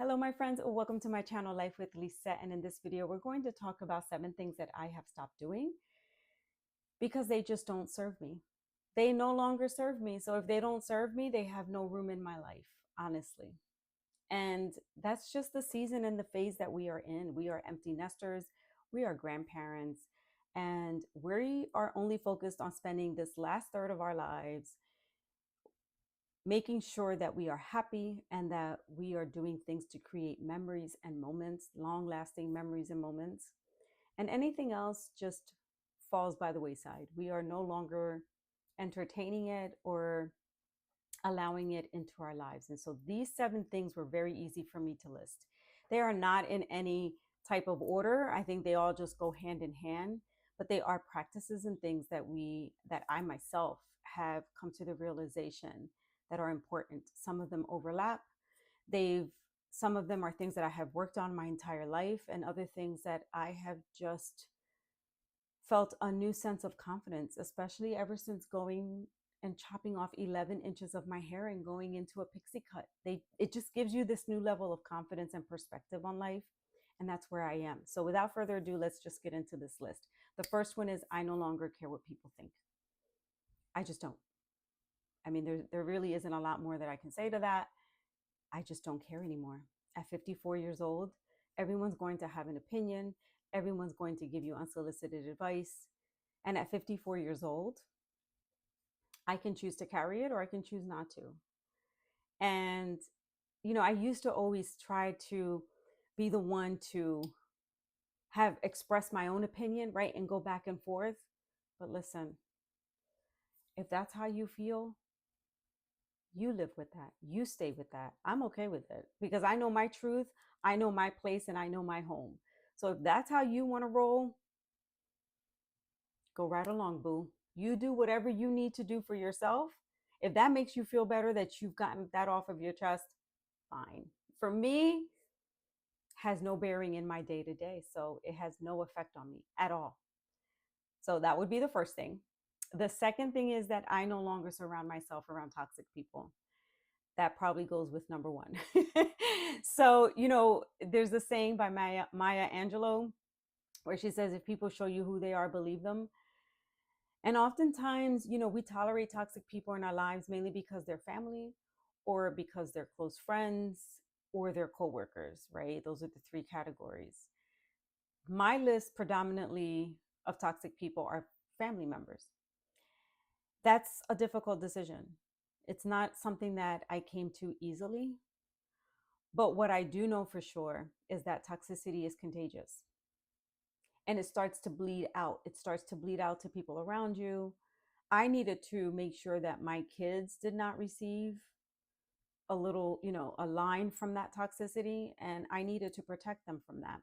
Hello, my friends. Welcome to my channel, Life with Lisa. And in this video, we're going to talk about 7 things that I have stopped doing because they just don't serve me. They no longer serve me. So if they don't serve me, they have no room in my life, honestly. And that's just the season and the phase that we are in. We are empty nesters, we are grandparents, and we are only focused on spending this last third of our lives making sure that we are happy and that we are doing things to create memories and moments, long lasting memories and moments. And anything else just falls by the wayside. We are no longer entertaining it or allowing it into our lives. And so these 7 things were very easy for me to list. They are not in any type of order. I think they all just go hand in hand, but they are practices and things that I myself have come to the realization that are important. Some of them overlap. They've Some of them are things that I have worked on my entire life, and other things that I have just felt a new sense of confidence, especially ever since going and chopping off 11 inches of my hair and going into a pixie cut. It just gives you this new level of confidence and perspective on life. And that's where I am. So without further ado, let's just get into this list. The first one is I no longer care what people think. I just don't. I mean, there really isn't a lot more that I can say to that. I just don't care anymore. At 54 years old, everyone's going to have an opinion. Everyone's going to give you unsolicited advice. And at 54 years old, I can choose to carry it or I can choose not to. And, I used to always try to be the one to have expressed my own opinion, right? And go back and forth. But listen, if that's how you feel, you live with that. You stay with that. I'm okay with it because I know my truth. I know my place and I know my home. So if that's how you want to roll, go right along, boo. You do whatever you need to do for yourself. If that makes you feel better that you've gotten that off of your chest, fine. For me, has no bearing in my day to day. So it has no effect on me at all. So that would be the first thing. The second thing is that I no longer surround myself around toxic people. That probably goes with number one. So, there's a saying by Maya Angelou where she says, if people show you who they are, believe them. And oftentimes, we tolerate toxic people in our lives mainly because they're family or because they're close friends or they're coworkers, right? Those are the 3 categories. My list predominantly of toxic people are family members. That's a difficult decision. It's not something that I came to easily. But what I do know for sure is that toxicity is contagious and it starts to bleed out. It starts to bleed out to people around you. I needed to make sure that my kids did not receive a line from that toxicity, and I needed to protect them from that.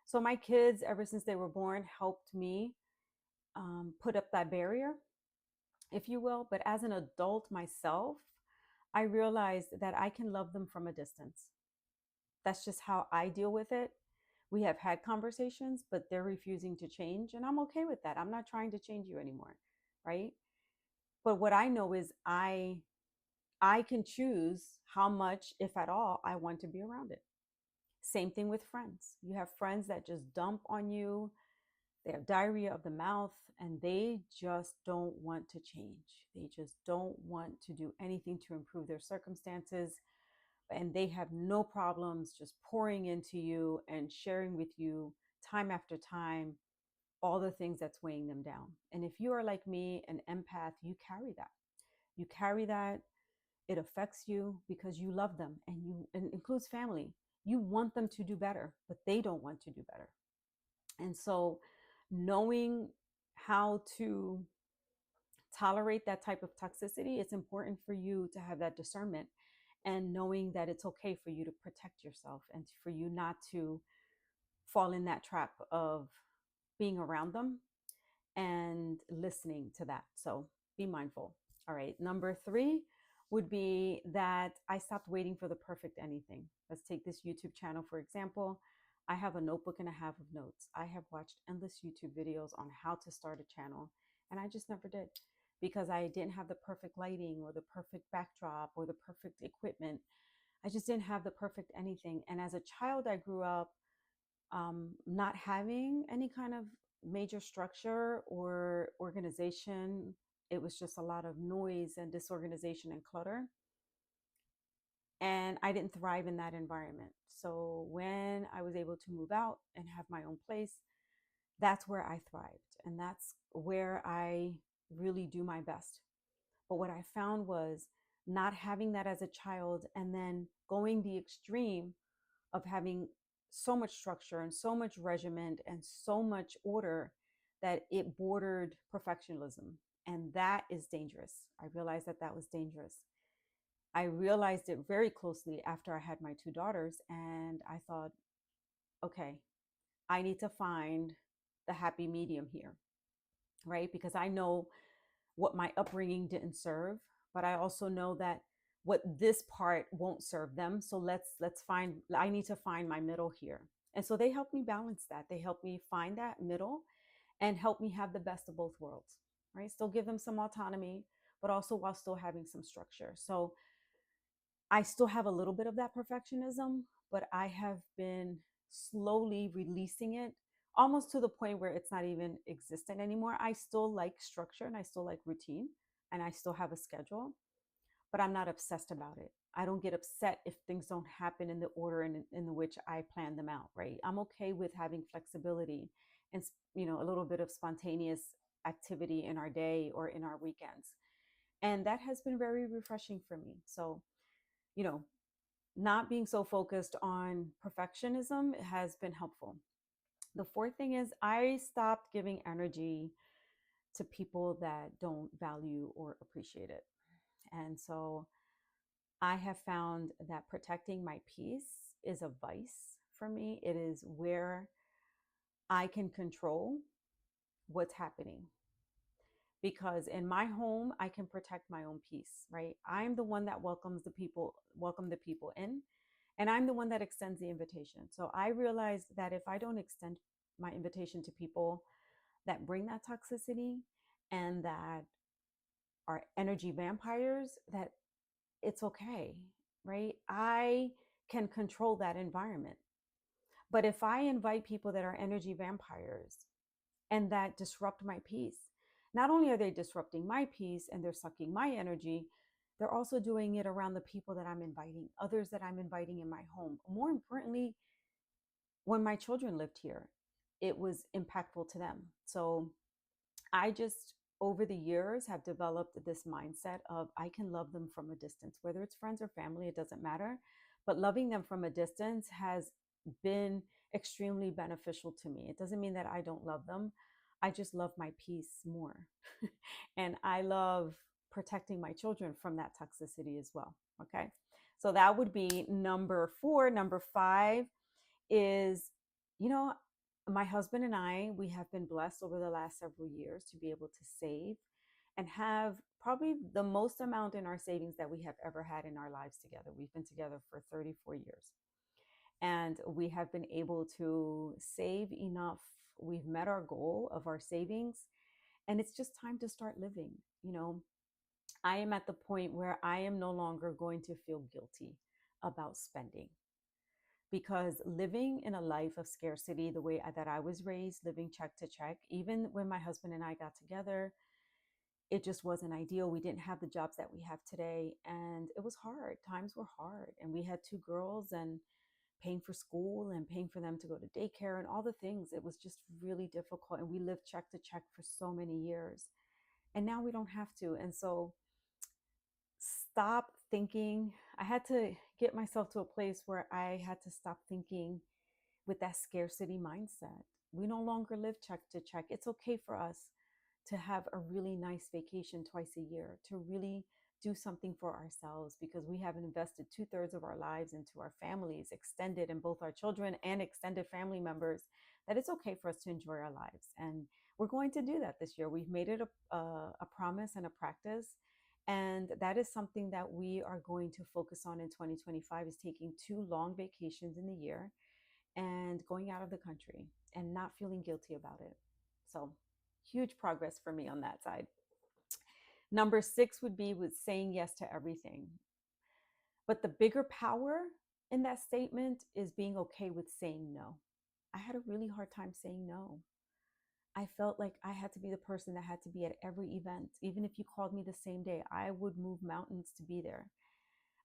So my kids, ever since they were born, helped me put up that barrier, if you will. But as an adult myself, I realized that I can love them from a distance. That's just how I deal with it. We have had conversations, but they're refusing to change. And I'm okay with that. I'm not trying to change you anymore. Right. But what I know is I can choose how much, if at all, I want to be around it. Same thing with friends. You have friends that just dump on you. They have diarrhea of the mouth and they just don't want to change. They just don't want to do anything to improve their circumstances. And they have no problems just pouring into you and sharing with you time after time all the things that's weighing them down. And if you are like me, an empath, you carry that. You carry that. It affects you because you love them, and it includes family. You want them to do better, but they don't want to do better. And so knowing how to tolerate that type of toxicity, it's important for you to have that discernment and knowing that it's okay for you to protect yourself and for you not to fall in that trap of being around them and listening to that. So be mindful. All right. Number 3 would be that I stopped waiting for the perfect anything. Let's take this YouTube channel, for example. I have a notebook and a half of notes. I have watched endless YouTube videos on how to start a channel, and I just never did because I didn't have the perfect lighting or the perfect backdrop or the perfect equipment. I just didn't have the perfect anything. And as a child, I grew up not having any kind of major structure or organization. It was just a lot of noise and disorganization and clutter. And I didn't thrive in that environment. So when I was able to move out and have my own place, that's where I thrived. And that's where I really do my best. But what I found was not having that as a child and then going the extreme of having so much structure and so much regiment and so much order that it bordered perfectionism. And that is dangerous. I realized that that was dangerous. I realized it very closely after I had my two daughters. And I thought, okay, I need to find the happy medium here, right? Because I know what my upbringing didn't serve, but I also know that what this part won't serve them. So let's find, I need to find my middle here. And so they helped me balance that. They helped me find that middle and help me have the best of both worlds, right? Still give them some autonomy, but also while still having some structure. So I still have a little bit of that perfectionism, but I have been slowly releasing it almost to the point where it's not even existent anymore. I still like structure and I still like routine and I still have a schedule, but I'm not obsessed about it. I don't get upset if things don't happen in the order in which I plan them out, right? I'm okay with having flexibility and, a little bit of spontaneous activity in our day or in our weekends. And that has been very refreshing for me. So, you know, not being so focused on perfectionism has been helpful. The fourth thing is I stopped giving energy to people that don't value or appreciate it. And so I have found that protecting my peace is a vice for me. It is where I can control what's happening. Because in my home, I can protect my own peace, right? I'm the one that welcome the people in, and I'm the one that extends the invitation. So I realized that if I don't extend my invitation to people that bring that toxicity and that are energy vampires, that it's okay, right? I can control that environment. But if I invite people that are energy vampires and that disrupt my peace, not only are they disrupting my peace and they're sucking my energy, they're also doing it around the people that I'm inviting, others that I'm inviting in my home. More importantly, when my children lived here, it was impactful to them. So I just, over the years, have developed this mindset of I can love them from a distance, whether it's friends or family, it doesn't matter. But loving them from a distance has been extremely beneficial to me. It doesn't mean that I don't love them. I just love my peace more. And I love protecting my children from that toxicity as well. Okay. So that would be number four. Number five is, you know, my husband and I, we have been blessed over the last several years to be able to save and have probably the most amount in our savings that we have ever had in our lives together. We've been together for 34 years and we have been able to save enough. We've met our goal of our savings and it's just time to start living. I am at the point where I am no longer going to feel guilty about spending because living in a life of scarcity, the way that I was raised, living check to check, even when my husband and I got together, it just wasn't ideal. We didn't have the jobs that we have today, and it was hard. Times were hard, and we had two girls and paying for school and paying for them to go to daycare and all the things. It was just really difficult, and we lived check to check for so many years. And now we don't have to. And so stop thinking. I had to get myself to a place where I had to stop thinking with that scarcity mindset. We no longer live check to check. It's okay for us to have a really nice vacation twice a year, to really do something for ourselves because we have invested 2/3 of our lives into our families, extended and both our children and extended family members, that it's okay for us to enjoy our lives. And we're going to do that this year. We've made it a promise and a practice. And that is something that we are going to focus on in 2025 is taking 2 long vacations in the year and going out of the country and not feeling guilty about it. So huge progress for me on that side. Number 6 would be with saying yes to everything. But the bigger power in that statement is being okay with saying no. I had a really hard time saying no. I felt like I had to be the person that had to be at every event. Even if you called me the same day, I would move mountains to be there.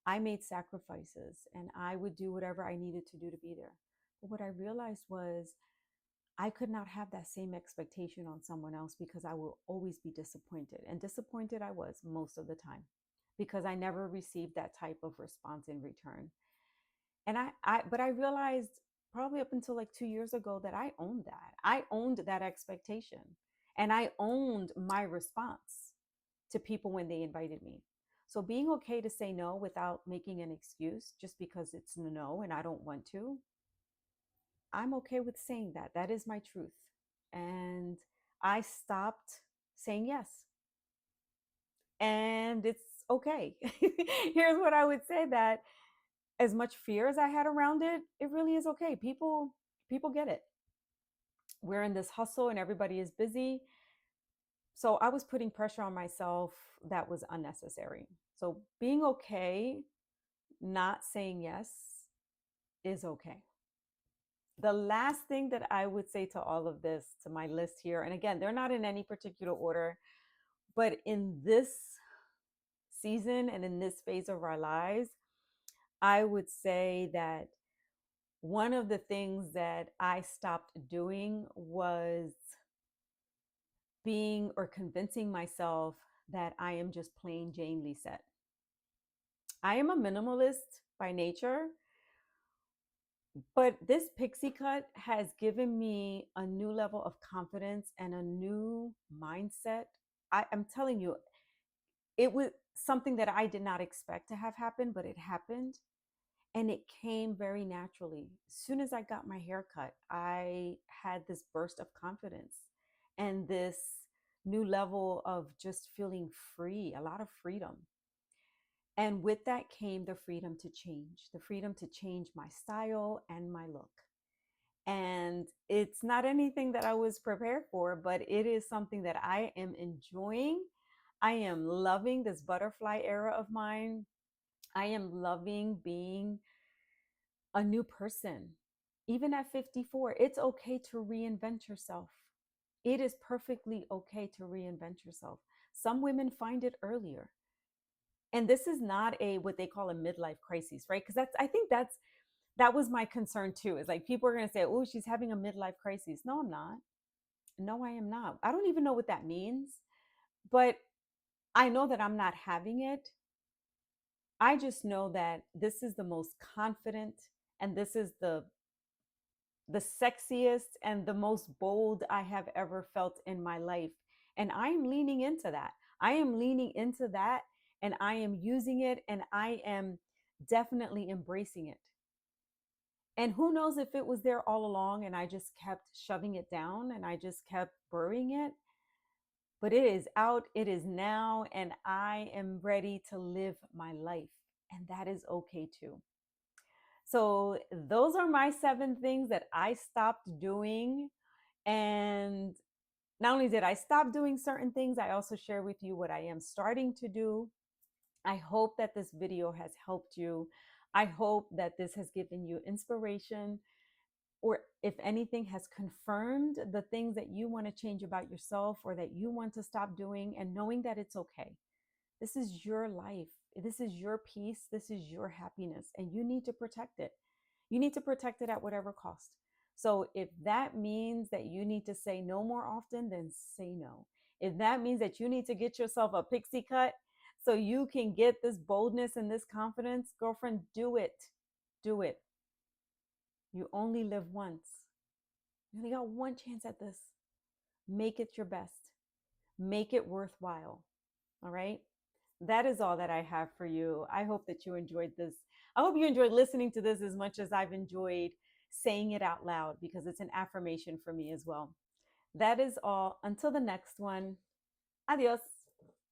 I made sacrifices and I would do whatever I needed to do to be there. But what I realized was I could not have that same expectation on someone else because I will always be disappointed. And disappointed I was most of the time because I never received that type of response in return. And but I realized probably up until like 2 years ago that I owned that. I owned that expectation and I owned my response to people when they invited me. So being okay to say no without making an excuse just because it's no and I don't want to, I'm okay with saying that. That is my truth. And I stopped saying yes. And it's okay. Here's what I would say, that as much fear as I had around it, it really is okay. People get it. We're in this hustle and everybody is busy. So I was putting pressure on myself that was unnecessary. So being okay, not saying yes is okay. The last thing that I would say to all of this, to my list here, and again, they're not in any particular order, but in this season and in this phase of our lives, I would say that one of the things that I stopped doing was being or convincing myself that I am just plain Jane Lisette. I am a minimalist by nature, but this pixie cut has given me a new level of confidence and a new mindset. I'm telling you, it was something that I did not expect to have happen, but it happened. And it came very naturally. As soon as I got my hair cut, I had this burst of confidence and this new level of just feeling free, a lot of freedom. And with that came the freedom to change my style and my look. And it's not anything that I was prepared for, but it is something that I am enjoying. I am loving this butterfly era of mine. I am loving being a new person. Even at 54, it's okay to reinvent yourself. It is perfectly okay to reinvent yourself. Some women find it earlier. And this is not a what they call a midlife crisis, right? Because that was my concern too. Is like people are going to say, "Oh, she's having a midlife crisis." No, I'm not. No, I am not. I don't even know what that means, but I know that I'm not having it. I just know that this is the most confident and this is the sexiest and the most bold I have ever felt in my life. And I am leaning into that. I am leaning into that and I am using it and I am definitely embracing it. And who knows if it was there all along and I just kept shoving it down and I just kept burying it. But it is out, it is now, and I am ready to live my life. And that is okay too. So, those are my 7 things that I stopped doing. And not only did I stop doing certain things, I also share with you what I am starting to do. I hope that this video has helped you. I hope that this has given you inspiration, or if anything, has confirmed the things that you want to change about yourself or that you want to stop doing, and knowing that it's okay. This is your life. This is your peace. This is your happiness, and you need to protect it. You need to protect it at whatever cost. So if that means that you need to say no more often, then say no. If that means that you need to get yourself a pixie cut so you can get this boldness and this confidence, girlfriend, do it. Do it. You only live once. You only got one chance at this. Make it your best. Make it worthwhile. All right. That is all that I have for you. I hope that you enjoyed this. I hope you enjoyed listening to this as much as I've enjoyed saying it out loud, because it's an affirmation for me as well. That is all. Until the next one. Adios.